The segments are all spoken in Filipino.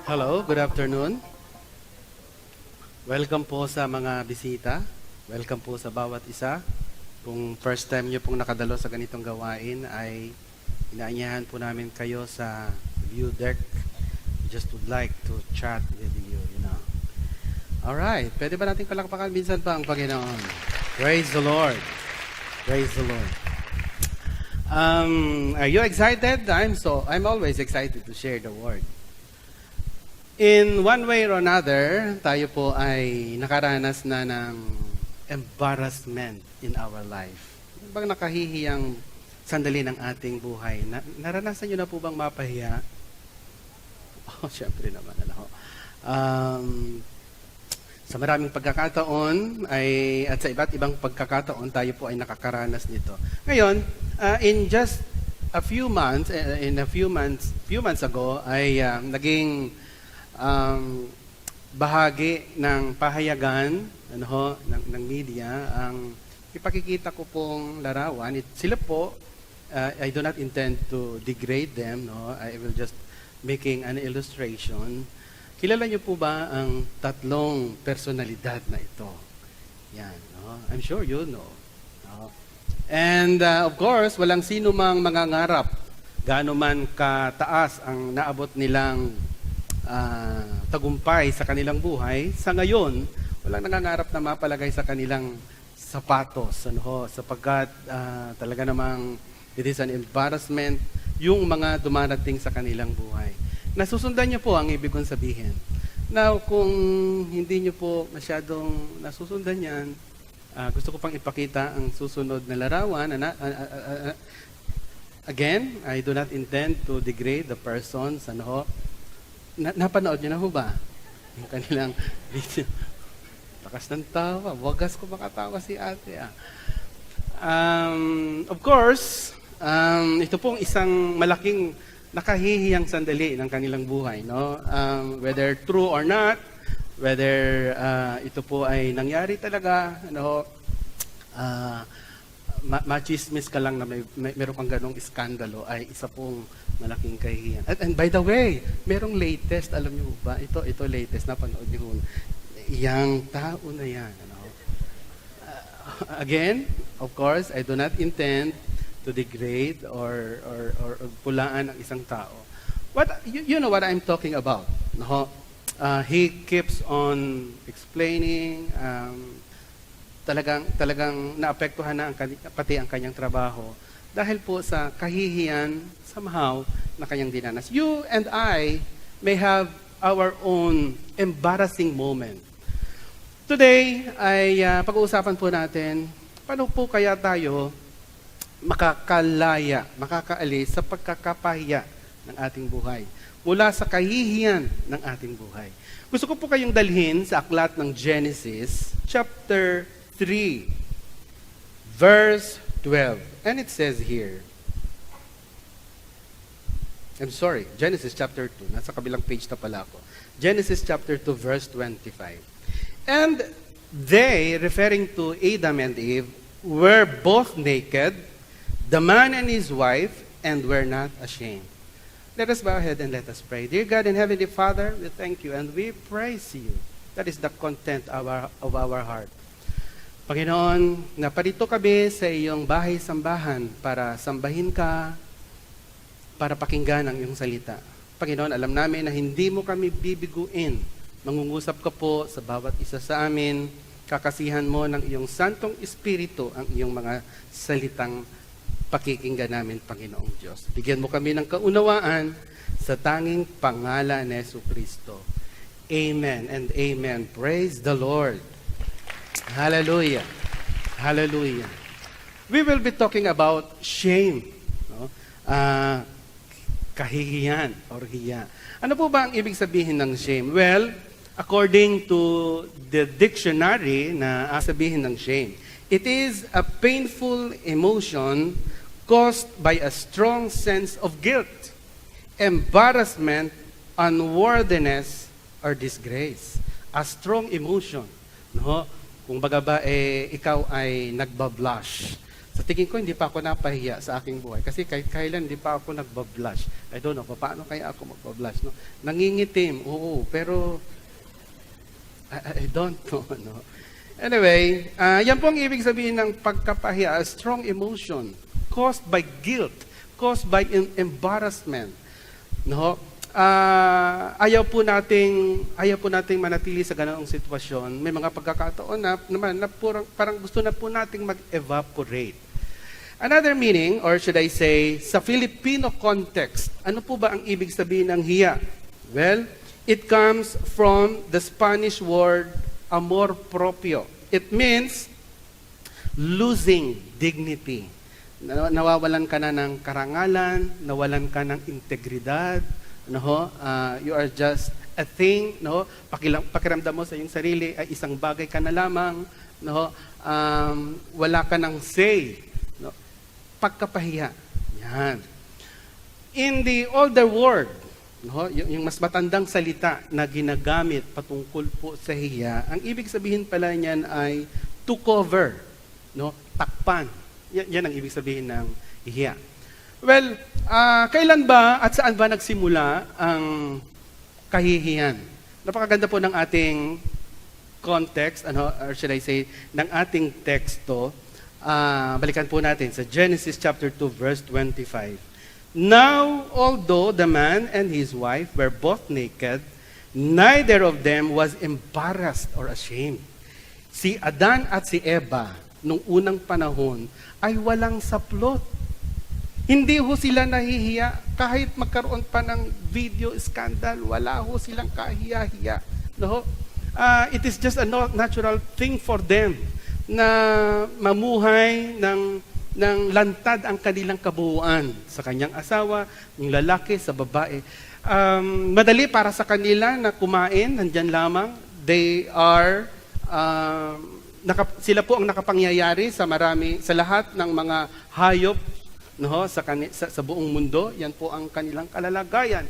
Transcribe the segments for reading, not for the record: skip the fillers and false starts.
Hello, good afternoon. Welcome po sa mga bisita. Welcome po sa bawat isa. Kung first time niyo pong nakadalo sa ganitong gawain ay inaanyahan po namin kayo sa view deck. We just would like to chat with you. Alright, pwede ba natin palakpakan minsan pa ang Panginoon? Praise the Lord. Praise the Lord. Are you excited? I'm always excited to share the word. In one way or another, tayo po ay nakaranas na ng embarrassment in our life. Bang nakahihiyang sandali ng ating buhay. Naranasan nyo na po bang mapahiya? Oh, syempre naman. Sa maraming pagkakataon at sa iba't ibang pagkakataon, tayo po ay nakakaranas nito. Ngayon, in just a few months ago, ay naging bahagi ng pahayagan ng media ang ipakikita ko pong larawan. Sila po, I do not intend to degrade them. I will just making an illustration. Kilala niyo po ba ang tatlong personalidad na ito? Yan. I'm sure you know. And of course, walang sino mang mangangarap gaano man kataas ang naabot nilang tagumpay sa kanilang buhay. Sa ngayon, walang nangangarap na mapalagay sa kanilang sapatos, sapagkat talaga namang it is an embarrassment yung mga dumarating sa kanilang buhay. Nasusundan niyo po ang ibig kong sabihin. Now, kung hindi niyo po masyadong nasusundan yan, gusto ko pang ipakita ang susunod na larawan. Again, I do not intend to degrade the persons, napanood niyo na ho ba? Yung kanilang video. Lakas ng tawa. Wagas ko makatawa si ate. Of course, ito pong isang malaking nakahihiyang sandali ng kanilang buhay. Whether true or not, whether ito po ay nangyari talaga, machismis ka lang na meron kang ganong iskandalo, ay isa pong malaking kahihiyan. And by the way, merong latest, alam niyo ba? Ito latest, napanood niyo. Yang tao na yan. Again, of course, I do not intend to degrade or pulaan ang isang tao. You know what I'm talking about. He keeps on explaining, talagang naapektuhan na pati ang kanyang trabaho dahil po sa kahihiyan somehow na kanyang dinanas. You and I may have our own embarrassing moment. Today ay pag-uusapan po natin paano po kaya tayo makakaalis sa pagkakapahiya ng ating buhay mula sa kahihiyan ng ating buhay. Gusto ko po kayong dalhin sa aklat ng Genesis chapter 3 verse 12. And it says here, I'm sorry, Genesis chapter 2. Nasa kabilang page na pala ako. Genesis chapter 2 verse 25. And they, referring to Adam and Eve, were both naked, the man and his wife, and were not ashamed. Let us bow ahead and let us pray. Dear God and Heavenly Father, we thank you and we praise you. That is the content of our heart. Panginoon, naparito kami sa iyong bahay-sambahan para sambahin ka, para pakinggan ang iyong salita. Panginoon, alam namin na hindi mo kami bibiguin. Mangungusap ka po sa bawat isa sa amin. Kakasihan mo ng iyong Santong Espiritu ang iyong mga salitang pakikinggan namin, Panginoong Diyos. Bigyan mo kami ng kaunawaan sa tanging pangalan ni Jesucristo. Amen and amen. Praise the Lord. Hallelujah. Hallelujah. We will be talking about shame. Kahihiyan or hiya. Ano po ba ang ibig sabihin ng shame? Well, according to the dictionary na sabihin ng shame, it is a painful emotion caused by a strong sense of guilt, embarrassment, unworthiness, or disgrace. A strong emotion. Kung baga ba ikaw ay nagbablush Sa tingin ko, hindi pa ako napahiya sa aking buhay. Kasi kahit kailan, hindi pa ako nagbablush. I don't know, paano kaya ako magbablush? No? Nangingitim, oo, pero I don't know. No? Anyway, yan po ang ibig sabihin ng pagkapahiya, a strong emotion caused by guilt, caused by embarrassment. No? Ayaw po nating manatili sa ganoong sitwasyon. May mga pagkakataon na parang gusto na po nating mag-evaporate. Another meaning, or should I say, sa Filipino context, ano po ba ang ibig sabihin ng hiya? Well, it comes from the Spanish word amor propio. It means losing dignity. Nawawalan ka na ng karangalan, nawalan ka ng integridad, you are just a thing, pakiramdam mo sa iyong sarili ay isang bagay ka na lamang, wala ka ng say. Pagkapahiya. Yan. In the older word, yung mas matandang salita na ginagamit patungkol po sa hiya, ang ibig sabihin pala niyan ay to cover, takpan. Yan ang ibig sabihin ng hiya. Well, kailan ba at saan ba nagsimula ang kahihiyan? Napakaganda po ng ating context, or should I say, ng ating teksto. Balikan po natin sa Genesis chapter 2 verse 25. Now, although the man and his wife were both naked, neither of them was embarrassed or ashamed. Si Adan at si Eva, nung unang panahon, ay walang saplot. Hindi ho sila nahihiya. Kahit magkaroon pa ng video scandal, wala ho silang kahiya-hiya. It is just a natural thing for them na mamuhay ng lantad ang kanilang kabuuan sa kanyang asawa, yung lalaki sa babae. Madali para sa kanila na kumain, nandyan lamang. They are, sila po ang nakapangyayari sa lahat ng mga hayop sa buong mundo. Yan po ang kanilang kalalagayan.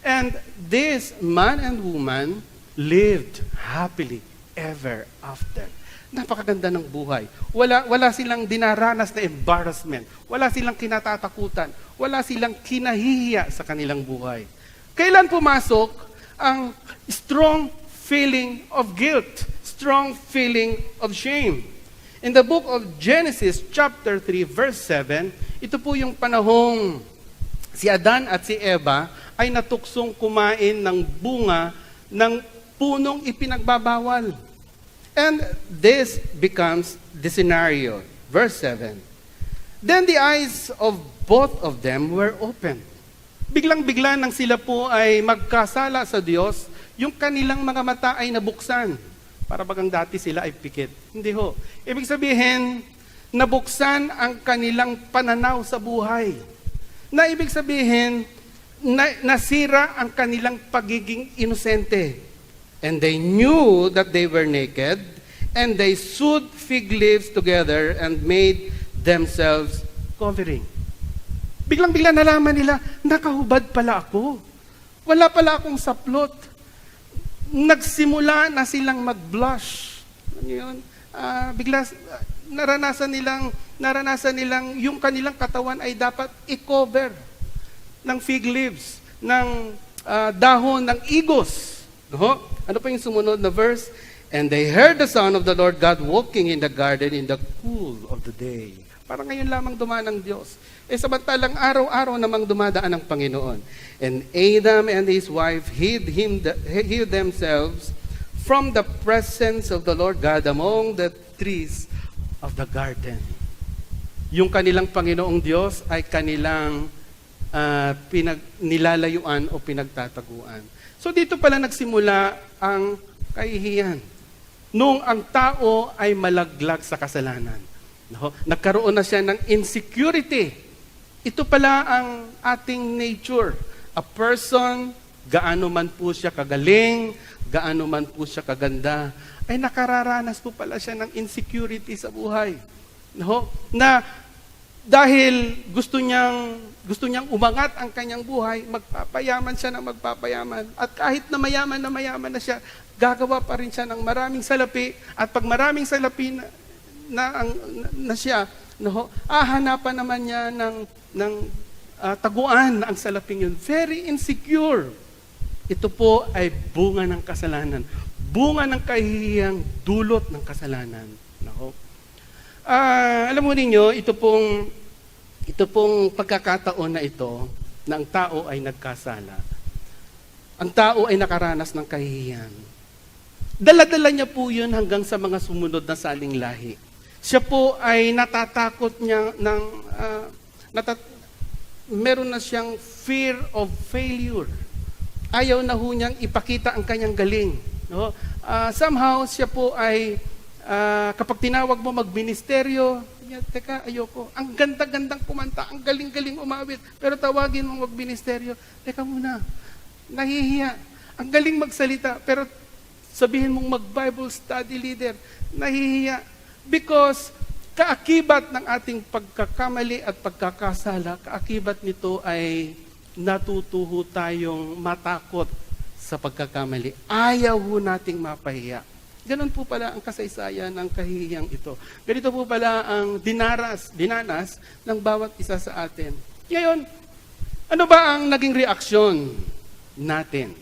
And this man and woman lived happily ever after. Napakaganda ng buhay. Wala silang dinaranas na embarrassment. Wala silang kinatatakutan. Wala silang kinahihiya sa kanilang buhay. Kailan pumasok ang strong feeling of guilt, strong feeling of shame? In the book of Genesis chapter 3 verse 7, ito po yung panahong si Adan at si Eva ay natuksong kumain ng bunga ng punong ipinagbabawal. And this becomes the scenario. Verse 7. Then the eyes of both of them were opened. Biglang-bigla nang sila po ay magkasala sa Diyos, yung kanilang mga mata ay nabuksan. Para bagang dati sila ay pikit. Hindi ho. Ibig sabihin, nabuksan ang kanilang pananaw sa buhay. Na ibig sabihin, nasira ang kanilang pagiging inosente. And they knew that they were naked, and they sewed fig leaves together and made themselves covering. Biglang-bigla nalaman nila, nakahubad pala ako. Wala pala akong saplot. Nagsimula na silang mag-blush. Yun? Bigla naranasan nilang yung kanilang katawan ay dapat i-cover ng fig leaves, ng dahon ng igos. Ano pa yung sumunod na verse? And they heard the sound of the Lord God walking in the garden in the cool of the day. Parang ngayon lamang dumaan ang Diyos. Samantalang araw-araw namang dumadaan ang Panginoon. And Adam and his wife hid themselves from the presence of the Lord God among the trees of the garden. Yung kanilang Panginoong Diyos ay kanilang nilalayuan o pinagtataguan. So dito pala nagsimula ang kahihiyan. Nung ang tao ay malaglag sa kasalanan. Nagkaroon na siya ng insecurity. Ito pala ang ating nature. A person, gaano man po siya kagaling, gaano man po siya kaganda, ay nakararanas po pala siya ng insecurity sa buhay. Na dahil gusto niyang umangat ang kanyang buhay, magpapayaman siya ng magpapayaman. At kahit na mayaman na siya, gagawa pa rin siya ng maraming salapi. At pag maraming salapi na siya, No? Hanapan naman niya ng taguan ang salaping yun. Very insecure. Ito po ay bunga ng kasalanan. Bunga ng kahihiyang dulot ng kasalanan. No? Alam mo ninyo, ito pong pagkakataon na ito, na ang tao ay nagkasala. Ang tao ay nakaranas ng kahihiyan. Dala-dala niya po yun hanggang sa mga sumunod na saling lahi. Siya po ay natatakot niya meron na siyang fear of failure. Ayaw na ho niyang ipakita ang kanyang galing. No? Somehow, siya po ay, kapag tinawag mo magministeryo, teka, ayoko. Ang ganda-gandang kumanta, ang galing-galing umawit, pero tawagin mo magministeryo, teka muna, nahihiya. Ang galing magsalita, pero sabihin mong mag-Bible study leader, nahihiya. Because kaakibat ng ating pagkakamali at pagkakasala, kaakibat nito ay natutuho tayong matakot sa pagkakamali. Ayaw ho nating mapahiya. Ganon po pala ang kasaysayan ng kahihiyang ito. Ganito po pala ang dinanas ng bawat isa sa atin. Ngayon, ano ba ang naging reaksyon natin?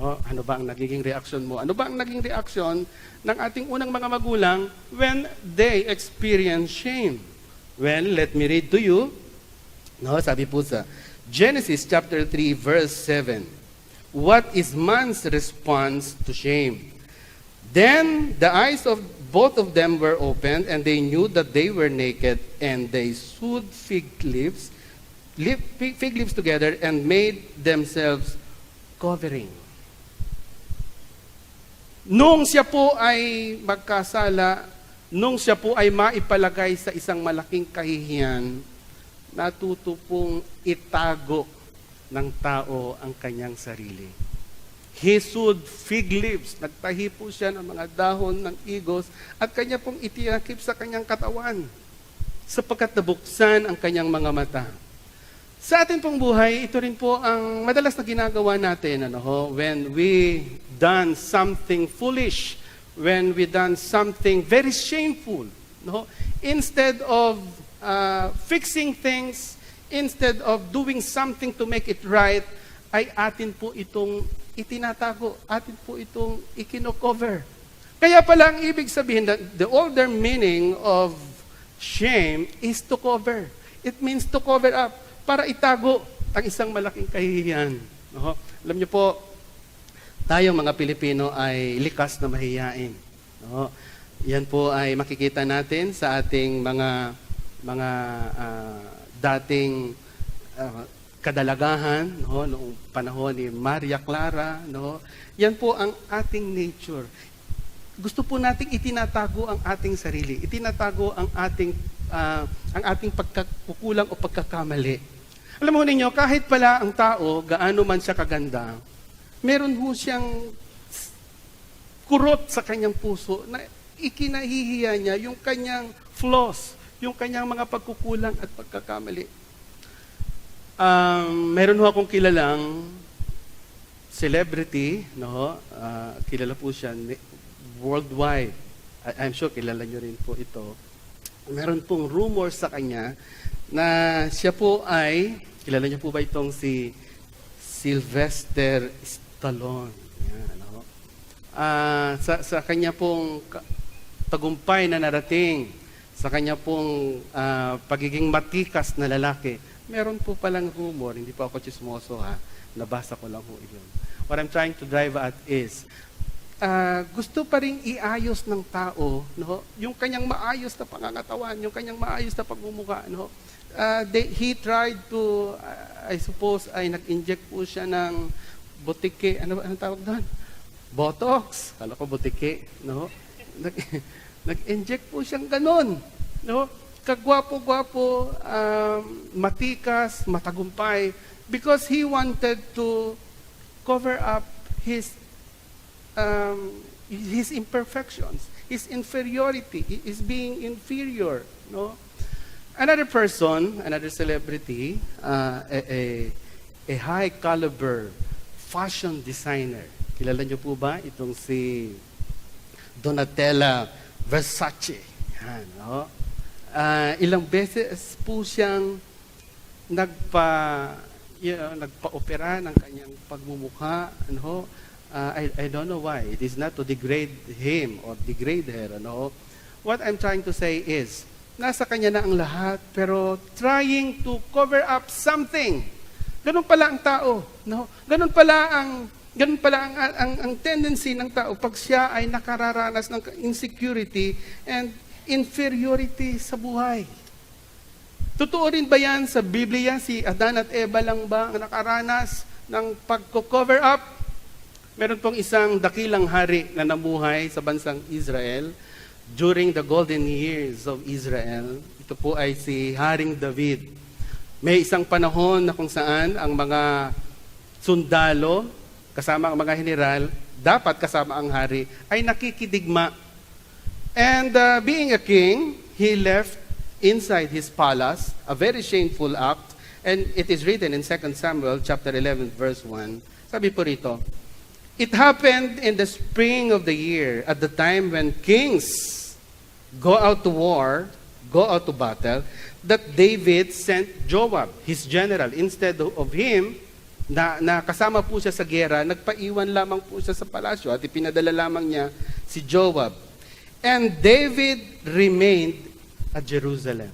Ano ba ang nagiging reaksyon mo? Ano ba ang naging reaksyon ng ating unang mga magulang when they experience shame? Well, let me read to you. Sabi po sa Genesis chapter 3 verse 7. What is man's response to shame? Then the eyes of both of them were opened, and they knew that they were naked, and they sewed fig leaves together and made themselves covering. Nung siya po ay magkasala, nung siya po ay maipalagay sa isang malaking kahihiyan, natuto pong itago ng tao ang kanyang sarili. He sewed fig leaves. Nagtahi po siya ng mga dahon ng igos at kanya pong itinakip sa kanyang katawan sapagkat nabuksan ang kanyang mga mata. Sa atin pong buhay, ito rin po ang madalas na ginagawa natin when we done something foolish, when we done something very shameful. Instead of fixing things, instead of doing something to make it right, ay atin po itong itinatago, atin po itong ikinocover. Kaya pala ang ibig sabihin, the older meaning of shame is to cover. It means to cover up, para itago ang isang malaking kahihiyan. Alam niyo po, tayong mga Pilipino ay likas na mahihiyain. Yan po ay makikita natin sa ating mga dating kadalagahan, noong panahon ni Maria Clara, yan po ang ating nature. Gusto po nating itinatago ang ating sarili, itinatago ang ating pagkukulang o pagkakamali. Alam mo ninyo, kahit pala ang tao, gaano man siya kaganda, meron ho siyang kurot sa kanyang puso na ikinahihiya niya yung kanyang flaws, yung kanyang mga pagkukulang at pagkakamali. Meron ho akong kilalang celebrity, kilala po siya worldwide. I'm sure kilala nyo rin po ito. Meron pong rumor sa kanya na siya po ay, kilala niyo po ba itong si Sylvester Stallone? Yan, sa kanya pong tagumpay na narating, sa kanya pong pagiging matikas na lalaki, meron po palang rumor, hindi po ako chismoso nabasa ko lang po yun. What I'm trying to drive at is, gusto pa rin iayos ng tao, yung kanyang maayos na pangangatawan, yung kanyang maayos na pagmumukha. He tried to, I suppose, ay nag-inject po siya ng butike, ano tawag doon? Botox. Kala ko butike. Nag-inject po siyang ganun. Kagwapo-gwapo, matikas, matagumpay, because he wanted to cover up his imperfections, his inferiority, his being inferior. Another person, another celebrity, a high caliber fashion designer. Kilala niyo po ba itong si Donatella Versace? Yan, Ilang beses po siyang nagpa-opera ng kanyang pagmumukha. I don't know why. It is not to degrade him or degrade her. What I'm trying to say is, nasa kanya na ang lahat, pero trying to cover up something. Ganun pala ang tao. Ganun pala ang tendency ng tao pag siya ay nakararanas ng insecurity and inferiority sa buhay. Totoo rin ba yan sa Biblia? Si Adan at Eva lang ba ang nakaranas ng pagko-cover up? Meron pong isang dakilang hari na namuhay sa bansang Israel during the golden years of Israel. Ito po ay si Haring David. May isang panahon na kung saan ang mga sundalo, kasama ang mga general, dapat kasama ang hari, ay nakikidigma. And being a king, he left inside his palace, a very shameful act, and it is written in 2 Samuel chapter 11 verse 1. Sabi po rito, "It happened in the spring of the year, at the time when kings go out to war, go out to battle, that David sent Joab, his general, instead of him, na kasama po siya sa gera, nagpaiwan lamang po siya sa palasyo at ipinadala lamang niya si Joab. And David remained at Jerusalem."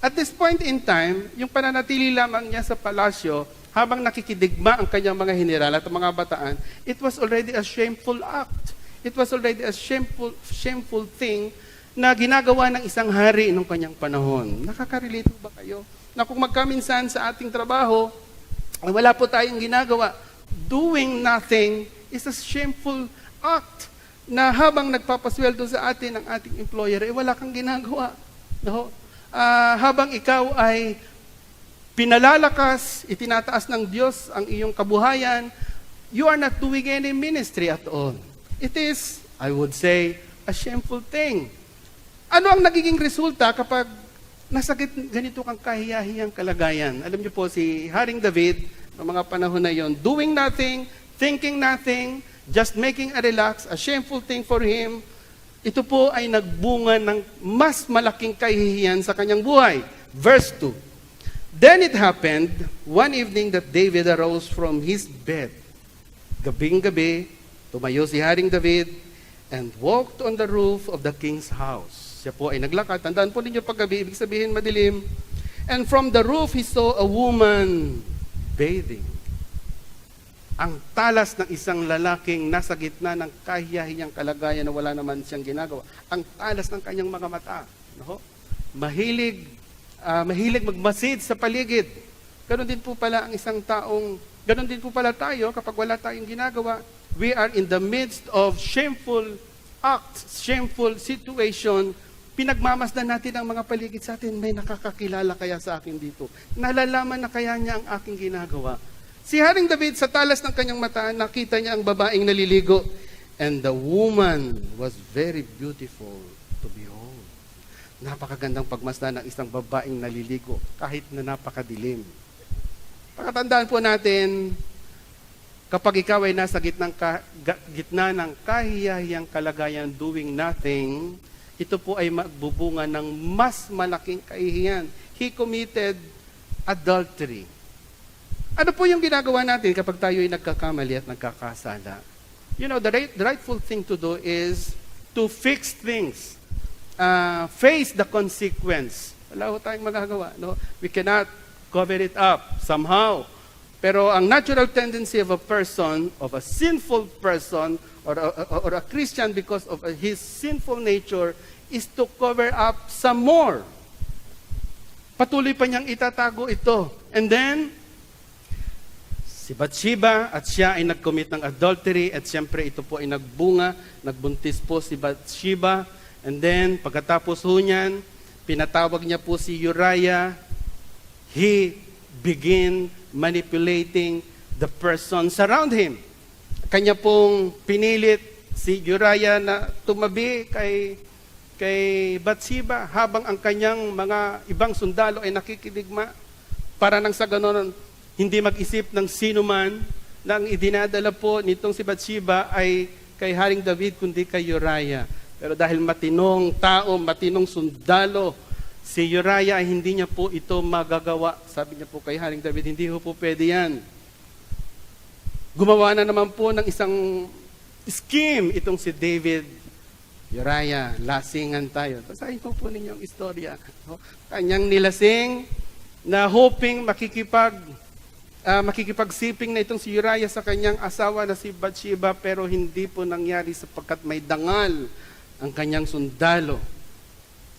At this point in time, yung pananatili lamang niya sa palasyo, habang nakikidigma ang kanyang mga general at mga bataan, it was already a shameful act. It was already a shameful thing na ginagawa ng isang hari nung kanyang panahon. Nakaka-relate ba kayo? Na kung magkaminsan sa ating trabaho, ay wala po tayong ginagawa. Doing nothing is a shameful act na habang nagpapasweldo sa atin ng ating employer, wala kang ginagawa. Habang ikaw ay pinalalakas, itinataas ng Diyos ang iyong kabuhayan, you are not doing any ministry at all. It is, I would say, a shameful thing. Ano ang nagiging resulta kapag nasa ganito kang kahiyahiyang kalagayan? Alam niyo po, si Haring David, ng mga panahon na yon, doing nothing, thinking nothing, just making a relax, a shameful thing for him, ito po ay nagbunga ng mas malaking kahihiyan sa kanyang buhay. Verse 2, "Then it happened, one evening that David arose from his bed. Gabing-gabi, tumayo si Haring David and walked on the roof of the king's house." Siya po ay naglakad. Tandaan po ninyo paggabi, ibig sabihin madilim. "And from the roof he saw a woman bathing." Ang talas ng isang lalaking nasa gitna ng kahiyahiyang kalagayan na wala naman siyang ginagawa. Ang talas ng kanyang mga mata. Mahilig magmasid sa paligid. Ganon din po pala ang isang taong, ganon din po pala tayo kapag wala tayong ginagawa. We are in the midst of shameful acts, shameful situation. Pinagmamasdan natin ang mga paligid sa atin. May nakakakilala kaya sa akin dito? Nalalaman na kaya niya ang aking ginagawa? Si Haring David, sa talas ng kanyang mata, nakita niya ang babaeng naliligo. "And the woman was very beautiful to behold." Napakagandang pagmasdan ng isang babaeng naliligo, kahit na napakadilim. Pakatandaan po natin, kapag ikaw ay nasa gitna ng kahiyahiyang kalagayan, doing nothing, ito po ay magbubunga ng mas malaking kahihiyan. He committed adultery. Ano po yung ginagawa natin kapag tayo ay nagkakamali at nagkakasala? The rightful thing to do is to fix things. Face the consequence. Wala ho tayong magagawa. We cannot cover it up somehow. Pero ang natural tendency of a person, of a sinful person, or a Christian because of his sinful nature, is to cover up some more. Patuloy pa niyang itatago ito. And then, si Bathsheba at siya ay nag-commit ng adultery at siyempre ito po ay nagbunga, nagbuntis po si Bathsheba. And then, pagkatapos ho niyan, pinatawag niya po si Uriah. He began manipulating the persons around him. Kanya pong pinilit si Uriah na tumabi kay Bathsheba habang ang kanyang mga ibang sundalo ay nakikidigma para nang sa ganoon hindi mag-isip ng sino man na ang idinadala po nitong si Bathsheba ay kay Haring David kundi kay Uriah. Pero dahil matinong tao, matinong sundalo Si Uriah ay hindi niya po ito magagawa. Sabi niya po kay Haring David, hindi po pwede yan. Gumawa na naman po ng isang scheme itong si David. Uriah, lasingan tayo. Basahin po ninyo ang istorya. Kanyang nilasing na hoping makikipagsiping na itong si Uriah sa kanyang asawa na si Bathsheba, pero hindi po nangyari sapagkat may dangal ang kanyang sundalo.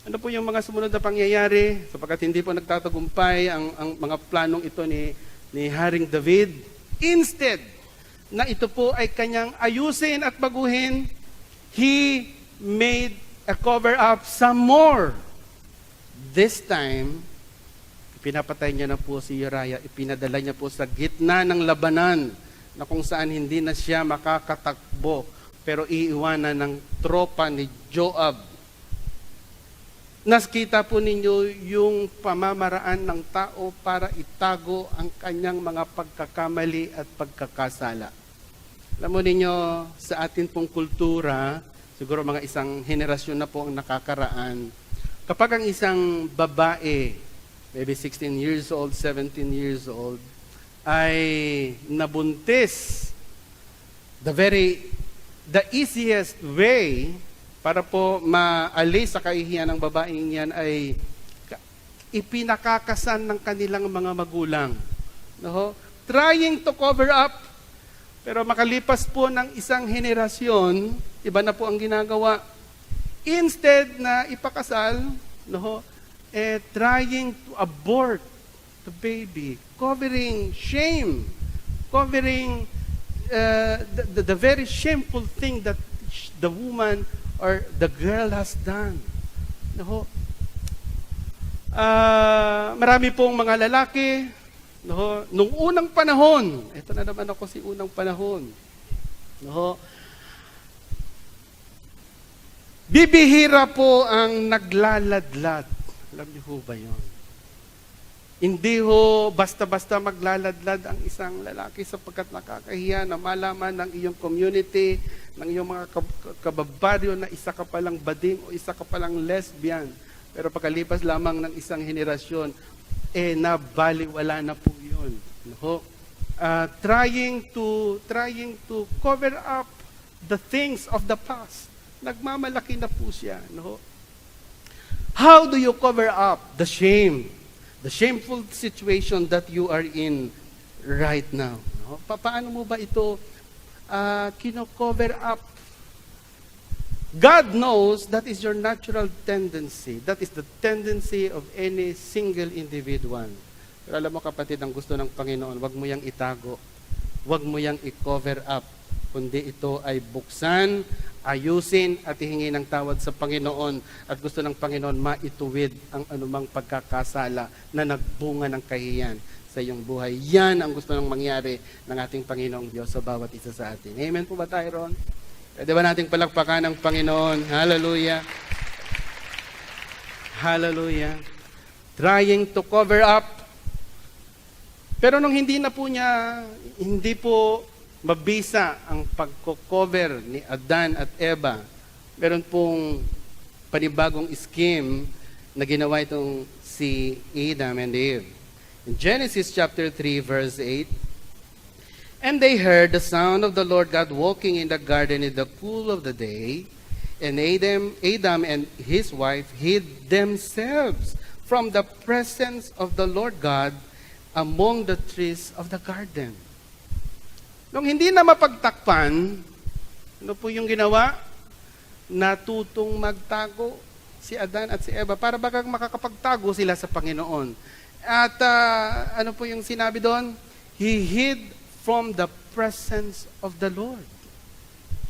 Ano po yung mga sumunod na pangyayari? Sapagkat hindi po nagtatagumpay ang mga planong ito ni Haring David. Instead, na ito po ay kanyang ayusin at baguhin, he made a cover-up some more. This time, pinapatay niya na po si Uriah, ipinadala niya po sa gitna ng labanan na kung saan hindi na siya makakatakbo, pero iiwanan ng tropa ni Joab. Nakita po ninyo yung pamamaraan ng tao para itago ang kanyang mga pagkakamali at pagkakasala. Alam mo ninyo, sa atin pong kultura, siguro mga isang henerasyon na po ang nakakaraan, kapag ang isang babae, maybe 16 years old, 17 years old, ay nabuntis, the easiest way para po maalis sa kahihiyan ng babaeng yan ay ipinakakasan ng kanilang mga magulang. No? Trying to cover up, pero makalipas po ng isang henerasyon, iba na po ang ginagawa. Instead na ipakasal, trying to abort the baby, covering shame, covering the very shameful thing that the woman or the girl has done. Marami pong mga lalaki, nung unang panahon, ito na naman ako si unang panahon, bibihira po ang naglaladlad. Alam niyo ho ba yun? Hindi ho basta-basta maglaladlad ang isang lalaki sapagkat nakakahiya na malaman ng iyong community, ng iyong mga kababaryo na isa ka palang bading o isa ka palang lesbian. Pero pagkalipas lamang ng isang henerasyon, nabaliwala na po yun. Trying to cover up the things of the past. Nagmamalaki na po siya. How do you cover up the shame? The shameful situation that you are in right now. Paano mo ba ito kino-cover up? God knows that is your natural tendency. That is the tendency of any single individual. Pero alam mo kapatid, ang gusto ng Panginoon, wag mo yang itago. Wag mo yang i-cover up. Kundi ito ay buksan, ayusin at hihingi ng tawad sa Panginoon at gusto ng Panginoon maituwid ang anumang pagkakasala na nagbunga ng kahiyan sa iyong buhay. Yan ang gusto ng mangyari ng ating Panginoong Diyos sa bawat isa sa atin. Amen po ba tayo ron? Pwede ba nating palakpakan ng Panginoon? Hallelujah! Hallelujah! Trying to cover up. Pero nung hindi po mabisa ang pagko-cover ni Adan at Eva, meron pong panibagong scheme na ginawa itong si Adam and Eve. In Genesis chapter 3 verse 8, "And they heard the sound of the Lord God walking in the garden in the cool of the day, and Adam and his wife hid themselves from the presence of the Lord God among the trees of the garden." Nung hindi na mapagtakpan, ano po yung ginawa? Natutong magtago si Adan at si Eva para bagang makakapagtago sila sa Panginoon. At ano po yung sinabi doon? He hid from the presence of the Lord.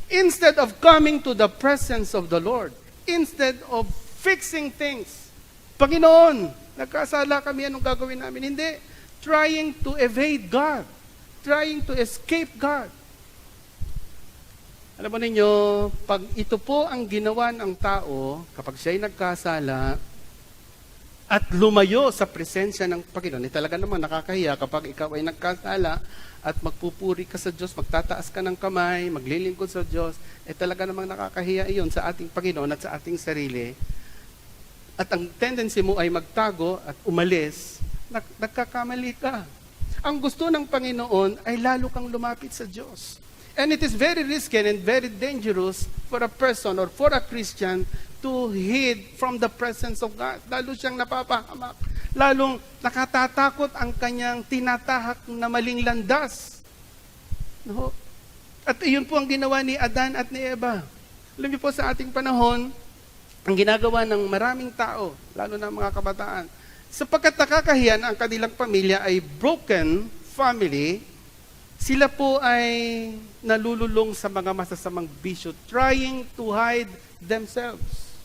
Instead of coming to the presence of the Lord, instead of fixing things, Panginoon, nagkasala kami, anong gagawin namin? Hindi. Trying to evade God. Trying to escape God. Alam mo ninyo, pag ito po ang ginawa ng tao, kapag siya'y nagkasala at lumayo sa presensya ng Panginoon, talaga naman nakakahiya kapag ikaw ay nagkasala at magpupuri ka sa Diyos, magtataas ka ng kamay, maglilingkod sa Diyos, talaga namang nakakahiya iyon sa ating Panginoon at sa ating sarili. at ang tendency mo ay magtago at umalis, nagkakamali ka. Ang gusto ng Panginoon ay lalo kang lumapit sa Diyos. And it is very risky and very dangerous for a person or for a Christian to hid from the presence of God. Lalo siyang napapahamak. Lalong nakatatakot ang kanyang tinatahak na maling landas. No? At iyon po ang ginawa ni Adan at ni Eva. Alam niyo po sa ating panahon, ang ginagawa ng maraming tao, lalo na mga kabataan, sapagkat nakakahiyan ang kanilang pamilya ay broken family, sila po ay nalululong sa mga masasamang bisyo, trying to hide themselves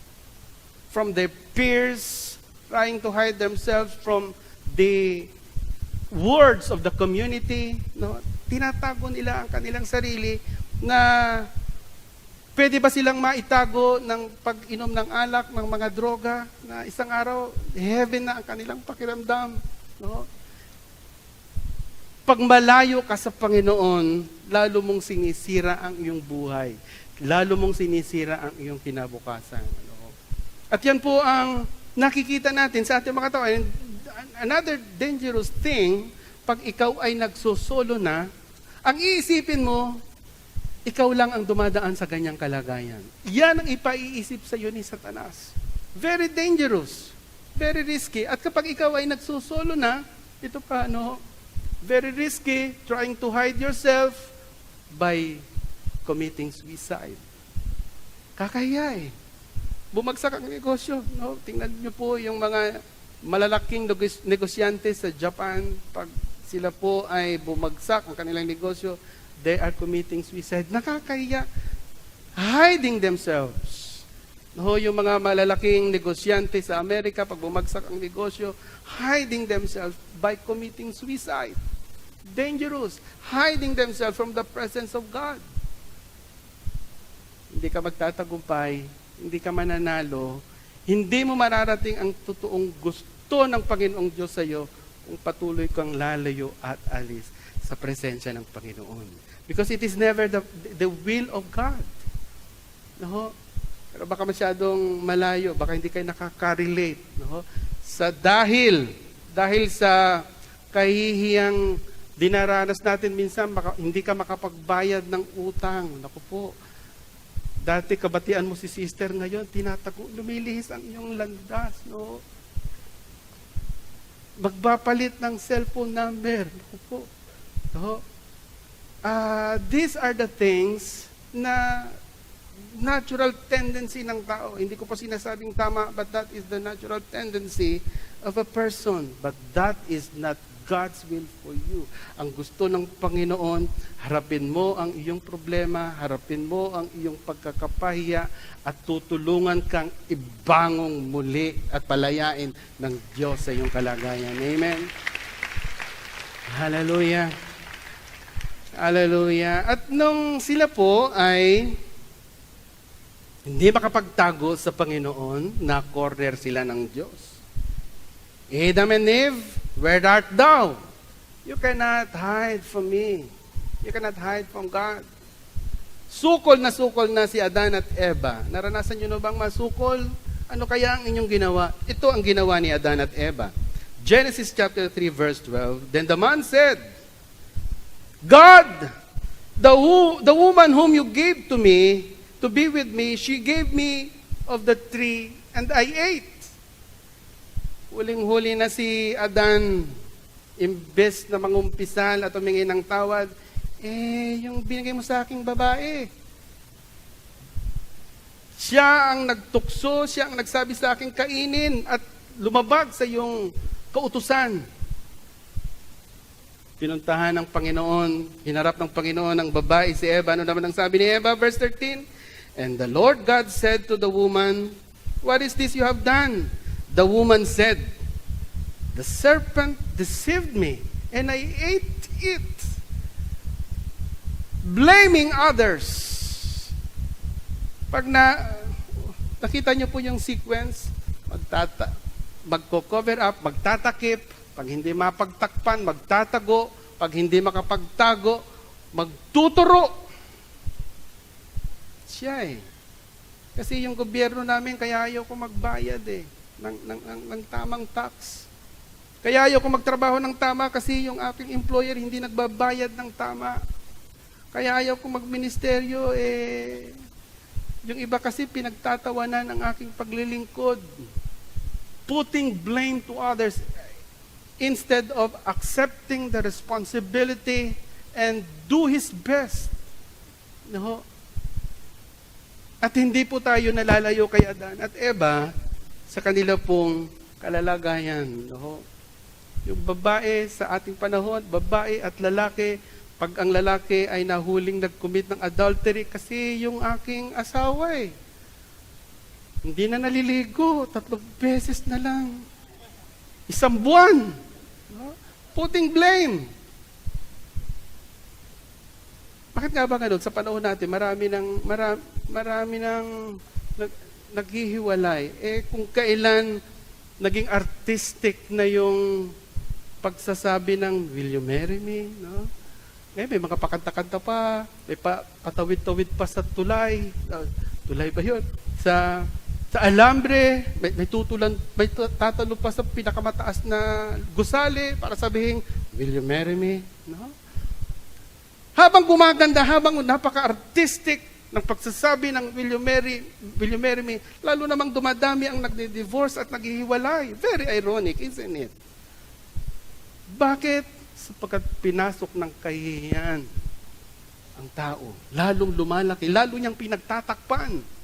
from their peers, trying to hide themselves from the words of the community. No? Tinatago nila ang kanilang sarili na pwede ba silang maitago ng pag-inom ng alak, ng mga droga, na isang araw, heaven na ang kanilang pakiramdam. No? Pag malayo ka sa Panginoon, lalo mong sinisira ang iyong buhay. Lalo mong sinisira ang iyong kinabukasan. No? At yan po ang nakikita natin sa ating mga tao. And another dangerous thing, pag ikaw ay nagsusolo na, ang iisipin mo, ikaw lang ang dumadaan sa ganyang kalagayan. Yan ang ipaiisip sa iyo ni Satanas. Very dangerous. Very risky. At kapag ikaw ay nagsusolo na, ito pa, very risky, trying to hide yourself by committing suicide. Kakahiya eh. Bumagsak ang negosyo. No? Tingnan niyo po yung mga malalaking negosyante sa Japan, pag sila po ay bumagsak ang kanilang negosyo, they are committing suicide. Nakakahiya. Hiding themselves. No, yung mga malalaking negosyante sa Amerika, pag bumagsak ang negosyo, hiding themselves by committing suicide. Dangerous. Hiding themselves from the presence of God. Hindi ka magtatagumpay, hindi ka mananalo, hindi mo mararating ang totoong gusto ng Panginoong Diyos sa iyo kung patuloy kang lalayo at alis sa presensya ng Panginoon. Because it is never the will of God. No? Pero baka masyadong malayo, baka hindi kayo nakaka-relate. No? Dahil sa kahihiyang dinaranas natin minsan, hindi ka makapagbayad ng utang. Naku po, dati kabatian mo si sister, ngayon tinatago, lumilihis ang iyong landas. No? Magpapalit ng cellphone number. Naku po. No? These are the things na natural tendency ng tao. Hindi ko pa sinasabing tama, but that is the natural tendency of a person. But that is not God's will for you. Ang gusto ng Panginoon, harapin mo ang iyong problema, harapin mo ang iyong pagkakapahiya, at tutulungan kang ibangong muli at palayain ng Diyos sa iyong kalagayan. Amen? Hallelujah! Hallelujah. At nung sila po ay hindi makapagtago sa Panginoon, na corner sila ng Diyos. Adam and Eve, where art thou? You cannot hide from me. You cannot hide from God. Sukol na si Adan at Eva. Naranasan nyo na bang masukol? Ano kaya ang inyong ginawa? Ito ang ginawa ni Adan at Eva. Genesis chapter 3 verse 12. Then the man said, God, the woman whom you gave to me, to be with me, she gave me of the tree, and I ate. Huling-huli na si Adan, imbes na mangumpisal at humingi ng tawad, yung binigay mo sa aking babae. Siya ang nagtukso, siya ang nagsabi sa aking kainin at lumabag sa iyong kautusan. Pinuntahan ng Panginoon, hinarap ng Panginoon ang babae si Eva. Ano naman ang sabi ni Eva? Verse 13, and the Lord God said to the woman, what is this you have done? The woman said, the serpent deceived me, and I ate it. Blaming others. Pag nakita niyo po yung sequence, magko-cover up, magtatakip, pag hindi mapagtakpan, magtatago. Pag hindi makapagtago, magtuturo. Siya eh. Kasi yung gobyerno namin, kaya ayaw ko magbayad eh. ng tamang tax. Kaya ayaw ko magtrabaho ng tama kasi yung aking employer hindi nagbabayad ng tama. Kaya ayaw ko magministeryo, yung iba kasi pinagtatawanan ng aking paglilingkod. Putting blame to others instead of accepting the responsibility and do his best. No? At hindi po tayo nalalayo kay Adan at Eva sa kanila pong kalalagayan. No? Yung babae sa ating panahon, babae at lalaki, pag ang lalaki ay nahuling nag-commit ng adultery kasi yung aking asawa hindi na naliligo, 3 beses na lang. 1 buwan. No? Putting blame. Bakit nga ba ganun? Sa panahon natin, marami nang naghihiwalay. Kung kailan naging artistic na yung pagsasabi ng, will you marry me? No? May mga pakanta-kanta pa, may patawid-tawid pa sa tulay. Tulay ba yun? Sa alambre, may tatalo pa sa pinakamataas na gusali para sabihin, will you marry me? No? Habang gumaganda, habang napaka-artistic ng pagsasabi ng will you marry me, lalo namang dumadami ang nagdi-divorce at naghihiwalay. Very ironic, isn't it? Bakit? Sapagkat pinasok ng kahihiyan ang tao. Lalong lumalaki, lalo niyang pinagtatakpan.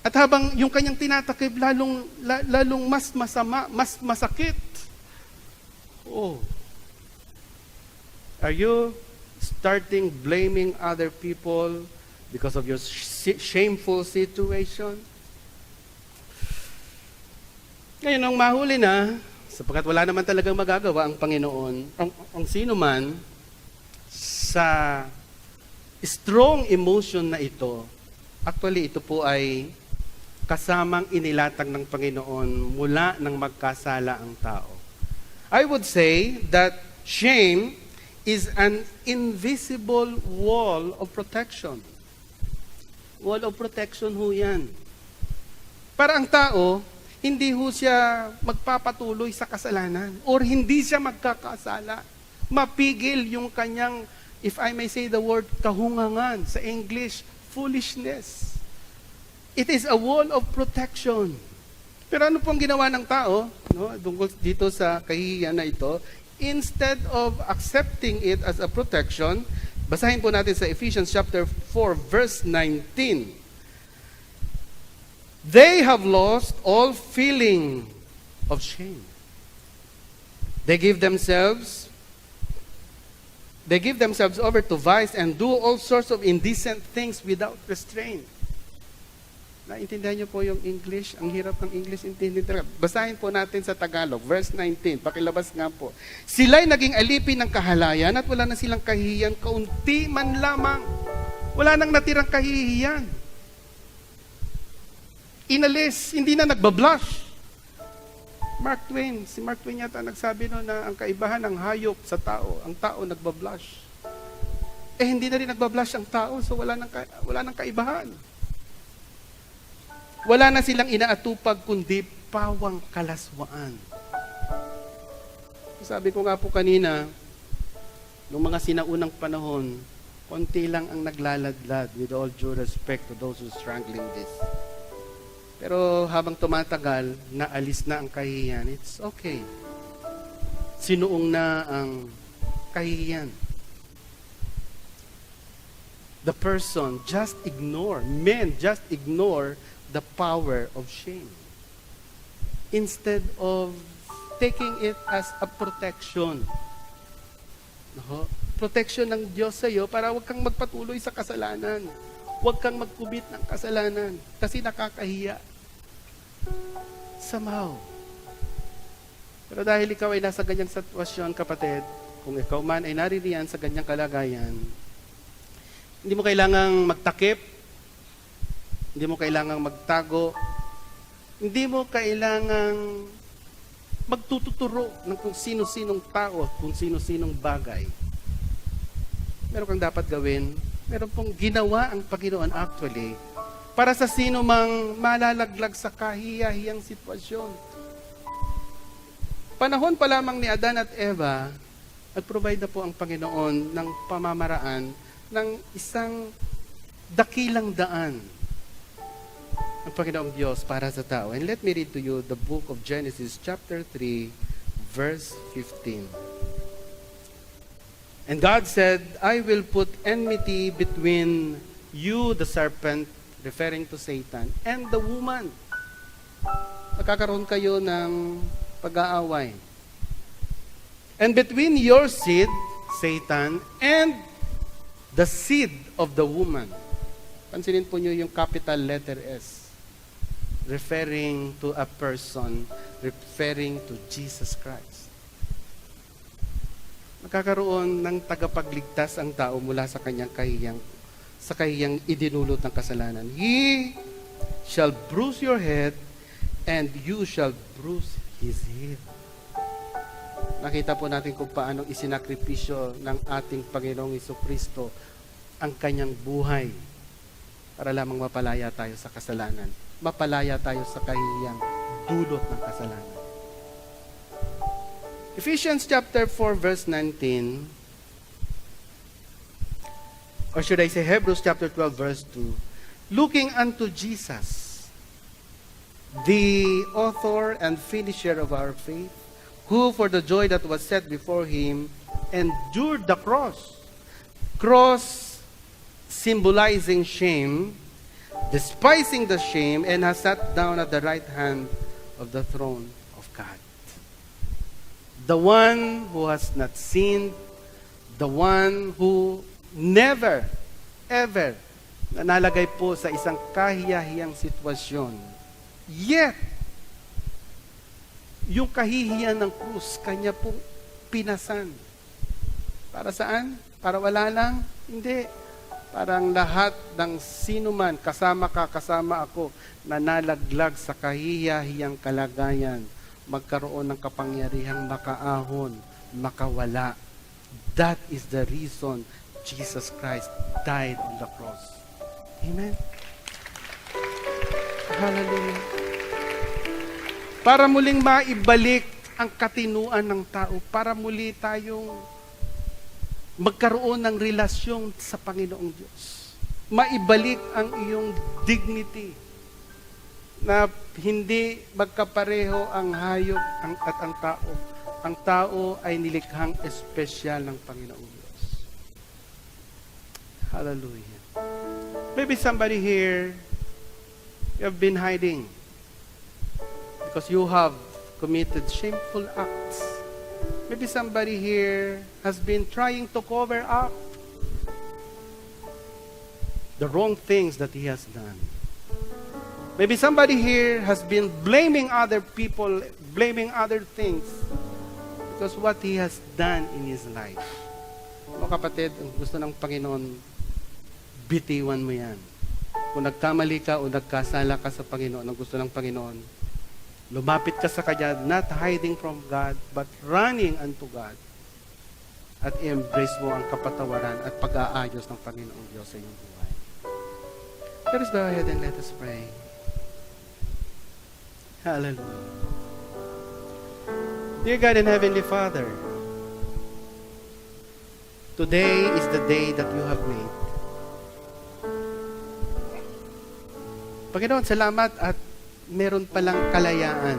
At habang yung kanyang tinatakip, lalong mas masama, mas masakit. Oh. Are you starting blaming other people because of your shameful situation? Ngayon, nung mahuli na, sapagkat wala naman talagang magagawa ang Panginoon, ang sino man, sa strong emotion na ito, actually ito po ay kasamang inilatag ng Panginoon mula nang magkasala ang tao. I would say that shame is an invisible wall of protection. Wall of protection ho yan. Para ang tao, hindi ho siya magpapatuloy sa kasalanan or hindi siya magkakasala. Mapigil yung kanyang, if I may say the word, kahungangan. Sa English, foolishness. It is a wall of protection. Pero ano pong ginawa ng tao, no, dito sa kahihiyan na ito, instead of accepting it as a protection, basahin po natin sa Ephesians chapter 4, verse 19. They have lost all feeling of shame. They give themselves over to vice and do all sorts of indecent things without restraint. Naintindihan niyo po yung English? Ang hirap ng English intindihan. Basahin po natin sa Tagalog, verse 19. Pakilabas nga po. Sila'y naging alipin ng kahalayan at wala na silang kahihiyan, kaunti man lamang. Wala nang natirang kahihiyan. Inalis, hindi na nagbablush. Si Mark Twain yata nagsabi no na ang kaibahan ng hayop sa tao, ang tao nagbablush. Hindi na rin nagbablush ang tao, so wala nang kaibahan. Wala na silang inaatupag kundi pawang kalaswaan. Sabi ko nga po kanina, noong mga sinaunang panahon, konti lang ang naglaladlad with all due respect to those who strangling this. Pero habang tumatagal, naalis na ang kahihiyan. It's okay. Sinuong na ang kahihiyan. The person men just ignore the power of shame. Instead of taking it as a protection. No? Protection ng Diyos sa iyo para huwag kang magpatuloy sa kasalanan. Huwag kang magkubit ng kasalanan kasi nakakahiya. Somehow. Pero dahil ikaw ay nasa ganyang sitwasyon, kapatid, kung ikaw man ay naririyan sa ganyang kalagayan, hindi mo kailangang magtakip, hindi mo kailangang magtago, hindi mo kailangang magtututuro ng kung sino-sinong tao, kung sino-sinong bagay. Meron kang dapat gawin. Meron pong ginawa ang Panginoon actually para sa sino mang malalaglag sa kahiyahiyang sitwasyon. Panahon pa lamang ni Adan at Eva, nag-provide na po ang Panginoon ng pamamaraan ng isang dakilang daan ng Panginoong Diyos para sa tao. And let me read to you the book of Genesis chapter 3, verse 15. And God said, I will put enmity between you, the serpent, referring to Satan, and the woman. Magkakaroon kayo ng pag-aaway. And between your seed, Satan, and the seed of the woman. Pansinin po nyo yung capital letter S. Referring to a person, referring to Jesus Christ. Magkakaroon ng tagapagligtas ang tao mula sa kanyang kahiyang idinulot ng kasalanan. He shall bruise your head, and you shall bruise his heel. Nakita po natin kung paano isinakripisyo ng ating Panginoong Jesucristo ang kanyang buhay para lamang mapalaya tayo sa kasalanan. Mapalaya tayo sa kahiyang dulot ng kasalanan. Ephesians chapter 4 verse 19, or should I say Hebrews chapter 12 verse 2, looking unto Jesus, the author and finisher of our faith, who for the joy that was set before him endured the cross. Cross symbolizing shame, despising the shame, and has sat down at the right hand of the throne of God. The one who has not sinned, the one who never, ever nalagay po sa isang kahiyahiyang sitwasyon. Yet, yung kahihiyan ng krus, kanya pong pinasan. Para saan? Para wala lang? Hindi. Parang lahat ng sinuman, kasama ka, kasama ako, na nalaglag sa kahiyahiyang kalagayan, magkaroon ng kapangyarihang makaahon, makawala. That is the reason Jesus Christ died on the cross. Amen? Hallelujah. Para muling maibalik ang katinuan ng tao, para muli tayong magkaroon ng relasyon sa Panginoong Diyos. Maibalik ang iyong dignity na hindi magkapareho ang hayop at ang tao. Ang tao ay nilikhang espesyal ng Panginoong Diyos. Hallelujah. Maybe somebody here, you have been hiding because you have committed shameful acts. Maybe somebody here has been trying to cover up the wrong things that he has done. Maybe somebody here has been blaming other people, blaming other things because what he has done in his life. O kapatid, ang gusto ng Panginoon, bitiwan mo yan. Kung nagkamali ka o nagkasala ka sa Panginoon, ang gusto ng Panginoon, lumapit ka sa Kanya, not hiding from God, but running unto God. At i-embrace mo ang kapatawaran at pag-aayos ng Panginoong Diyos sa iyong buhay. Let us go ahead and let us pray. Hallelujah. Dear God and Heavenly Father, today is the day that you have made. Panginoon, salamat at meron palang kalayaan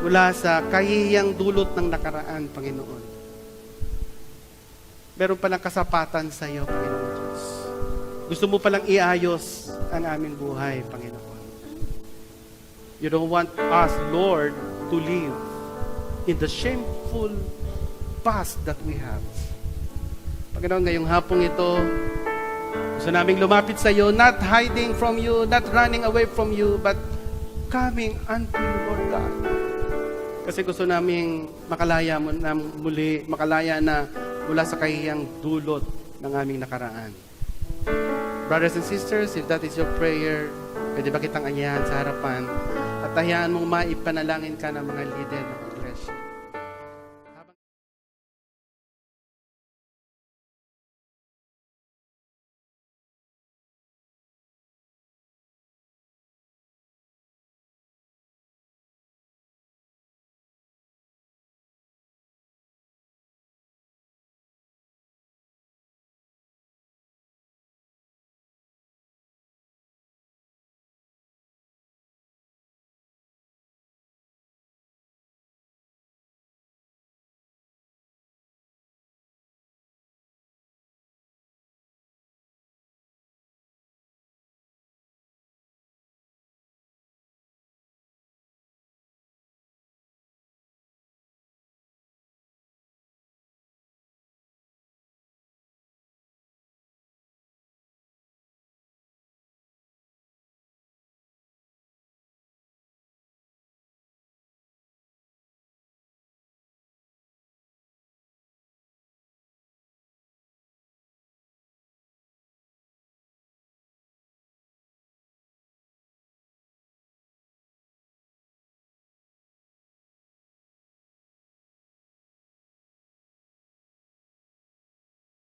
mula sa kahihiyang dulot ng nakaraan, Panginoon. Meron palang kasapatan sa iyo, Panginoon Diyos. Gusto mo palang iayos ang aming buhay, Panginoon. You don't want us, Lord, to live in the shameful past that we have. Panginoon, ngayong hapong ito, gusto naming lumapit sa iyo, not hiding from you, not running away from you, but coming unto you, Lord God. Kasi gusto naming makalaya mo na muli, makalaya na mula sa kahiyang dulot ng aming nakaraan. Brothers and sisters, if that is your prayer, pwede ba kitang anyahan sa harapan at hayaan mong maipanalangin ka ng mga leader